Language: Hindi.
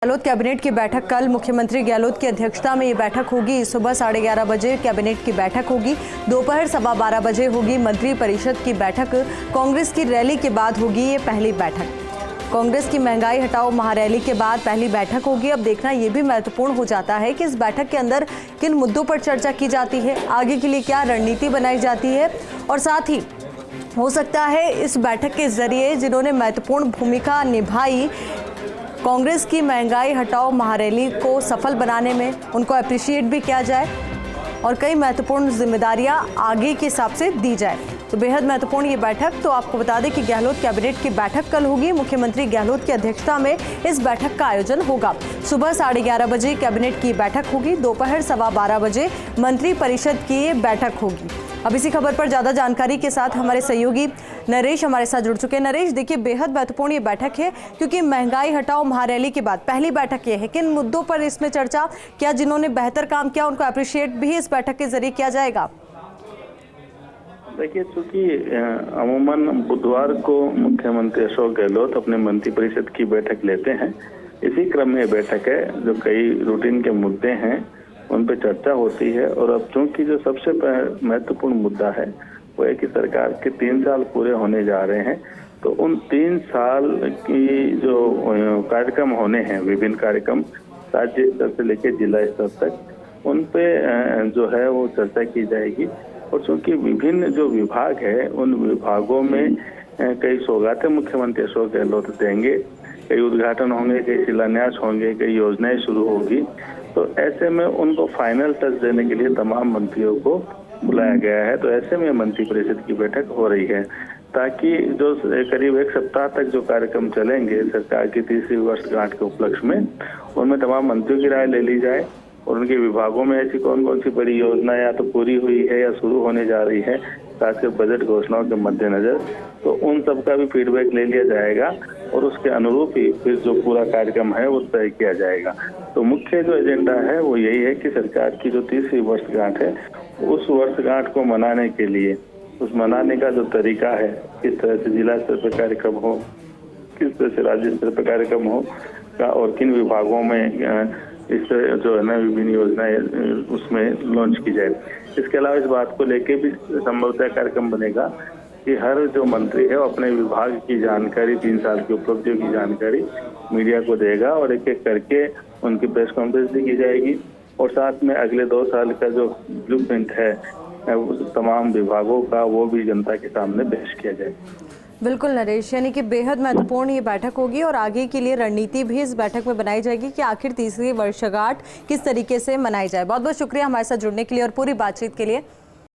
गहलोत कैबिनेट की बैठक कल मुख्यमंत्री गहलोत की अध्यक्षता में ये बैठक होगी। सुबह 11:30 बजे कैबिनेट की बैठक होगी। दोपहर 12:15 बजे होगी मंत्री परिषद की बैठक। कांग्रेस की रैली के बाद होगी ये पहली बैठक। कांग्रेस की महंगाई हटाओ महारैली के बाद पहली बैठक होगी। अब देखना ये भी महत्वपूर्ण हो जाता है कि इस बैठक के अंदर किन मुद्दों पर चर्चा की जाती है, आगे के लिए क्या रणनीति बनाई जाती है और साथ ही हो सकता है इस बैठक के जरिए जिन्होंने महत्वपूर्ण भूमिका निभाई कांग्रेस की महंगाई हटाओ महारैली को सफल बनाने में, उनको अप्रिशिएट भी किया जाए और कई महत्वपूर्ण जिम्मेदारियां आगे के हिसाब से दी जाए। तो बेहद महत्वपूर्ण ये बैठक। तो आपको बता दें कि गहलोत कैबिनेट की बैठक कल होगी। मुख्यमंत्री गहलोत की अध्यक्षता में इस बैठक का आयोजन होगा। सुबह 11:30 बजे कैबिनेट की बैठक होगी। दोपहर 12:15 बजे मंत्री परिषद की बैठक होगी। अब इसी खबर पर ज्यादा जानकारी के साथ हमारे सहयोगी नरेश हमारे साथ जुड़ चुके हैं। नरेश, देखिए बेहद महत्वपूर्ण ये बैठक है क्योंकि महंगाई हटाओ महारैली के बाद पहली बैठक ये है। किन मुद्दों पर इसमें चर्चा, क्या जिन्होंने बेहतर काम किया उनको अप्रिशिएट भी इस बैठक के जरिए किया जाएगा? देखिए, चूंकि अमूमन बुधवार को मुख्यमंत्री अशोक गहलोत अपने मंत्रिपरिषद की बैठक लेते हैं। इसी क्रम में बैठक है जो कई रूटीन के मुद्दे हैं उन पर चर्चा होती है। और अब चूंकि जो सबसे महत्वपूर्ण मुद्दा है वो है कि सरकार के 3 साल पूरे होने जा रहे हैं, तो उन 3 साल की जो कार्यक्रम होने हैं, विभिन्न कार्यक्रम राज्य स्तर से लेकर जिला स्तर तक, उन पे जो है वो चर्चा की जाएगी। और चूंकि विभिन्न जो विभाग है उन विभागों में कई सौगातें मुख्यमंत्री अशोक गहलोत देंगे, कई उद्घाटन होंगे, कई शिलान्यास होंगे, कई योजनाएं शुरू होगी। तो ऐसे में उनको फाइनल टच देने के लिए तमाम मंत्रियों को बुलाया गया है। तो ऐसे में मंत्रिपरिषद की बैठक हो रही है ताकि जो करीब 1 सप्ताह तक जो कार्यक्रम चलेंगे सरकार की 30वीं वर्षगांठ के उपलक्ष्य में, उनमें तमाम मंत्रियों की राय ले ली जाए और उनके विभागों में ऐसी कौन कौन सी बड़ी योजना या तो पूरी हुई है या शुरू होने जा रही है, खासकर बजट घोषणाओं के मद्देनजर, तो उन सब का भी फीडबैक ले लिया जाएगा और उसके अनुरूप ही फिर जो पूरा कार्यक्रम है वो तय किया जाएगा। तो मुख्य जो एजेंडा है वो यही है कि सरकार की जो 30वीं वर्षगांठ है उस वर्षगांठ को मनाने के लिए, उस मनाने का जो तरीका है, किस तरह से जिला स्तर पर कार्यक्रम हो, किस तरह से राज्य स्तर पर कार्यक्रम हो और किन विभागों में इस जो है ना विभिन्न योजनाएं उसमें लॉन्च की जाए। इसके अलावा इस बात को लेके भी संभवतः कार्यक्रम बनेगा कि हर जो मंत्री है वो अपने विभाग की जानकारी, 3 साल की उपलब्धियों की जानकारी मीडिया को देगा और एक एक करके उनकी प्रेस कॉन्फ्रेंस भी की जाएगी और साथ में अगले 2 साल का जो ब्लूप्रिंट है तमाम विभागों का वो भी जनता के सामने पेश किया जाएगा। बिल्कुल नरेश, यानी कि बेहद महत्वपूर्ण ये बैठक होगी और आगे के लिए रणनीति भी इस बैठक में बनाई जाएगी कि आखिर 30वीं वर्षगांठ किस तरीके से मनाई जाए। बहुत बहुत शुक्रिया हमारे साथ जुड़ने के लिए और पूरी बातचीत के लिए।